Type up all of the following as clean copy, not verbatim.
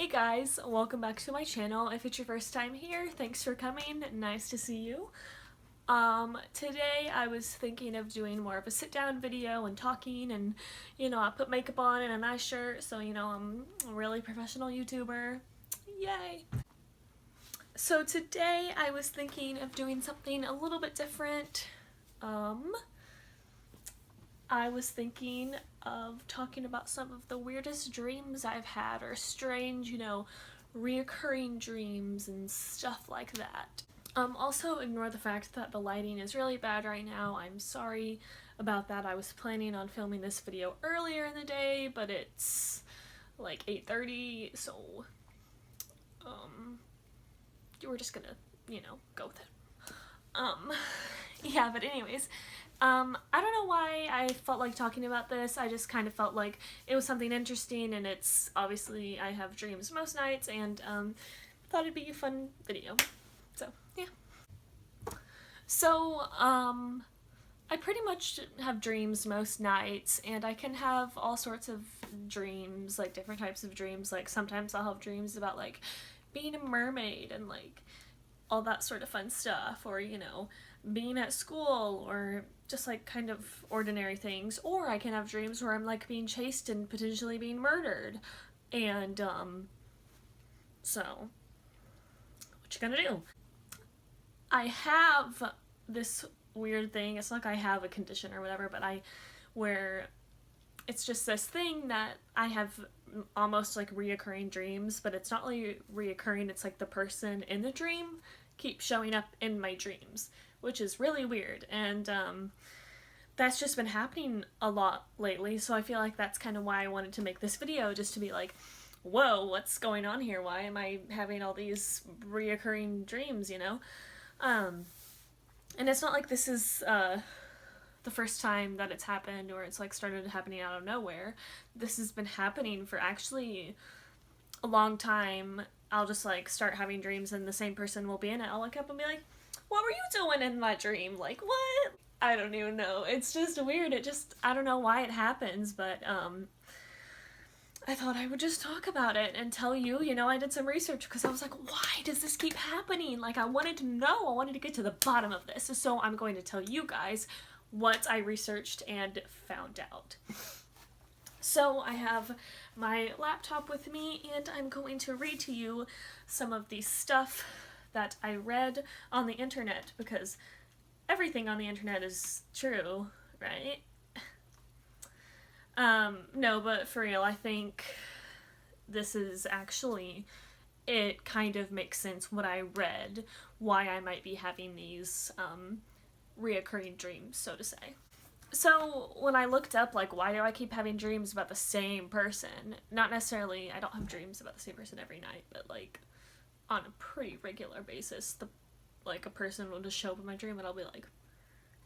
Hey guys, welcome back to my channel. If it's your first time here, thanks for coming. Nice to see you. Today I was thinking of doing more of a sit-down video and talking and, I put makeup on and a nice shirt, so, I'm a really professional YouTuber. Yay! So today I was thinking of doing something a little bit different. I was thinking of talking about some of the weirdest dreams I've had, or strange, reoccurring dreams and stuff like that. Also ignore the fact that the lighting is really bad right now. I'm sorry about that. I was planning on filming this video earlier in the day, but it's like 8:30, so we're just gonna, go with it. Yeah, but anyways, I don't know why I felt like talking about this. I just kind of felt like it was something interesting, and it's obviously I have dreams most nights, and thought it'd be a fun video. So, yeah. So, I pretty much have dreams most nights, and I can have all sorts of dreams, like different types of dreams. Like sometimes I'll have dreams about like being a mermaid and like all that sort of fun stuff, or being at school, or just like kind of ordinary things. Or I can have dreams where I'm like being chased and potentially being murdered, and so what you gonna do? I have this weird thing. It's not like I have a condition or whatever, but where it's just this thing that I have almost like reoccurring dreams, but it's not really reoccurring. It's like the person in the dream keeps showing up in my dreams, which is really weird, and that's just been happening a lot lately, so I feel like that's kind of why I wanted to make this video, just to be like, whoa, what's going on here? Why am I having all these reoccurring dreams, and it's not like this is the first time that it's happened, or it's like started happening out of nowhere. This has been happening for actually a long time. I'll just like start having dreams and the same person will be in it. I'll look up and be like, what were you doing in that dream? Like, what? I don't even know. It's just weird. I don't know why it happens, but I thought I would just talk about it and tell you, I did some research because I was like, why does this keep happening? Like, I wanted to know. I wanted to get to the bottom of this. So I'm going to tell you guys what I researched and found out. So I have my laptop with me, and I'm going to read to you some of the stuff that I read on the internet, because everything on the internet is true, right? No, but for real, I think this is actually, it kind of makes sense what I read, why I might be having these, reoccurring dreams, so to say. So when I looked up, like, why do I keep having dreams about the same person? Not necessarily, I don't have dreams about the same person every night, but like, on a pretty regular basis, a person will just show up in my dream and I'll be like,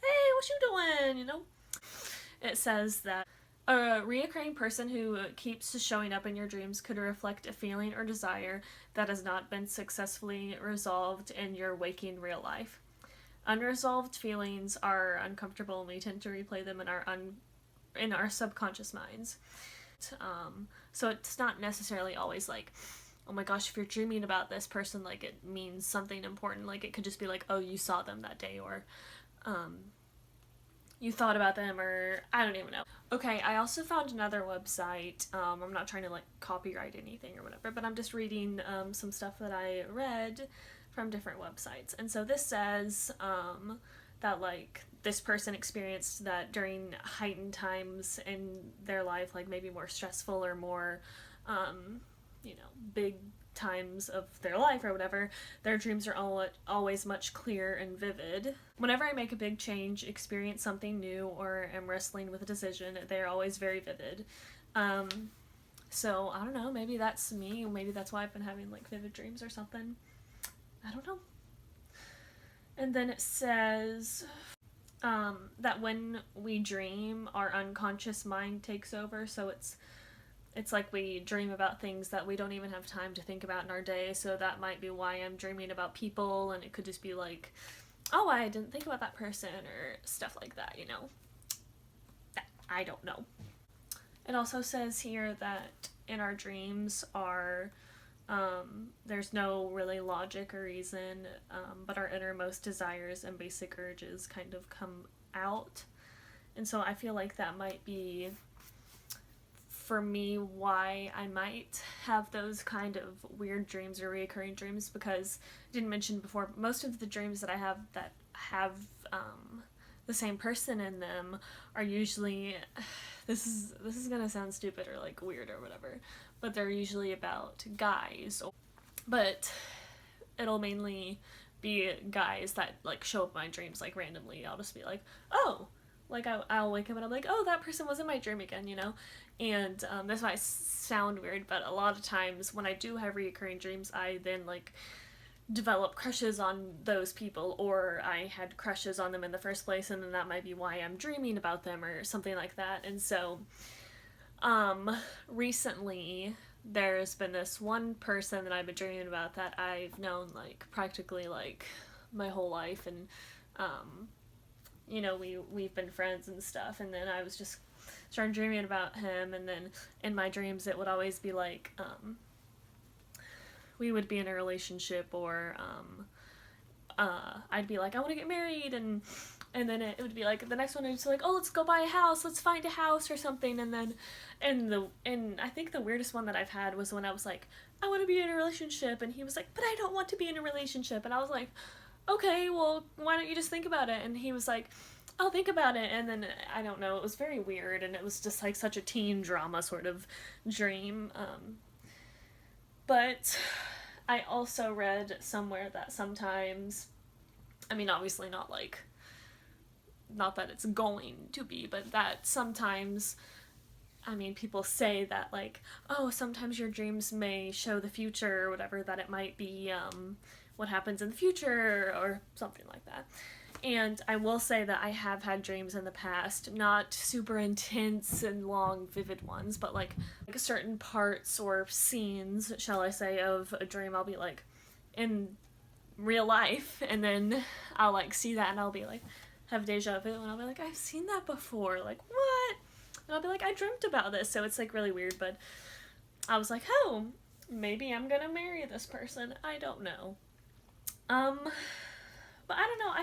hey, what you doing, It says that a reoccurring person who keeps showing up in your dreams could reflect a feeling or desire that has not been successfully resolved in your waking real life. Unresolved feelings are uncomfortable, and we tend to replay them in our subconscious minds. So it's not necessarily always like, oh my gosh, if you're dreaming about this person, like, it means something important. Like, it could just be like, oh, you saw them that day, or you thought about them, or I don't even know. Okay, I also found another website. I'm not trying to like copyright anything or whatever, but I'm just reading some stuff that I read from different websites. And so this says that like this person experienced that during heightened times in their life, like maybe more stressful or more big times of their life or whatever, their dreams are always much clearer and vivid. Whenever I make a big change, experience something new, or am wrestling with a decision, they're always very vivid. So I don't know, maybe that's me, maybe that's why I've been having like vivid dreams or something. I don't know. And then it says that when we dream, our unconscious mind takes over, so it's like we dream about things that we don't even have time to think about in our day, so that might be why I'm dreaming about people, and it could just be like, oh, I didn't think about that person, or stuff like that, I don't know. It also says here that in our dreams, our There's no really logic or reason, but our innermost desires and basic urges kind of come out. And so I feel like that might be, for me, why I might have those kind of weird dreams or reoccurring dreams, because I didn't mention before, most of the dreams that I have that have the same person in them are usually, this is gonna sound stupid or like weird or whatever, but they're usually about guys. But it'll mainly be guys that like show up in my dreams like randomly. I'll just be like, oh, like I'll wake up and I'm like, oh, that person was in my dream again, you know? And this might sound weird, but a lot of times when I do have recurring dreams, I then like develop crushes on those people, or I had crushes on them in the first place, and then that might be why I'm dreaming about them or something like that. And so recently there's been this one person that I've been dreaming about that I've known like practically like my whole life, and you know, we've been friends and stuff, and then I was just started dreaming about him, and then in my dreams it would always be like we would be in a relationship, or I'd be like, I want to get married, and then it would be like the next one is like, oh, let's go buy a house, let's find a house or something. And then and I think the weirdest one that I've had was when I was like, I want to be in a relationship, and he was like, but I don't want to be in a relationship. And I was like, okay, well, why don't you just think about it? And he was like, I'll think about it. And then I don't know, it was very weird, and it was just like such a teen drama sort of dream. But I also read somewhere that sometimes, I mean, obviously not like, not that it's going to be, but that sometimes, I mean, people say that like, oh, sometimes your dreams may show the future or whatever, that it might be what happens in the future or something like that. And I will say that I have had dreams in the past, not super intense and long, vivid ones, but like certain parts or scenes, shall I say, of a dream I'll be like in real life, and then I'll like see that and I'll be like, have deja vu, and I'll be like, I've seen that before, like what? And I'll be like, I dreamt about this. So it's like really weird, but I was like, oh, maybe I'm gonna marry this person. I don't know. But I don't know,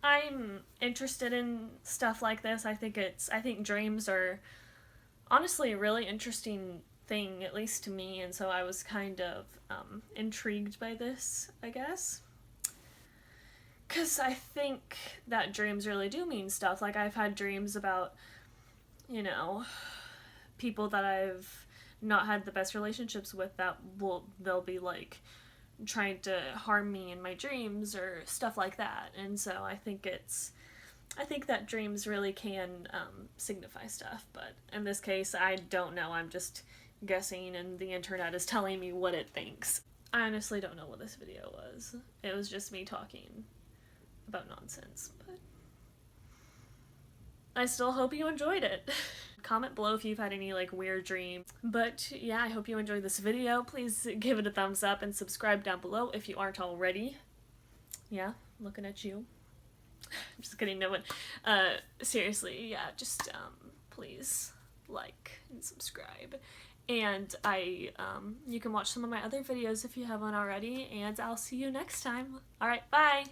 I'm interested in stuff like this. I think dreams are honestly a really interesting thing, at least to me, and so I was kind of intrigued by this, I guess. Because I think that dreams really do mean stuff. Like, I've had dreams about, you know, people that I've not had the best relationships with, that they'll be like trying to harm me in my dreams or stuff like that. And so I think that dreams really can signify stuff, but in this case I don't know, I'm just guessing and the internet is telling me what it thinks. I honestly don't know what this video was. It was just me talking about nonsense, but I still hope you enjoyed it. Comment below if you've had any like weird dreams. But yeah, I hope you enjoyed this video. Please give it a thumbs up and subscribe down below if you aren't already. Yeah, looking at you. I'm just kidding, no one. Seriously, yeah, just please like and subscribe. And you can watch some of my other videos if you haven't already, and I'll see you next time. Alright, bye!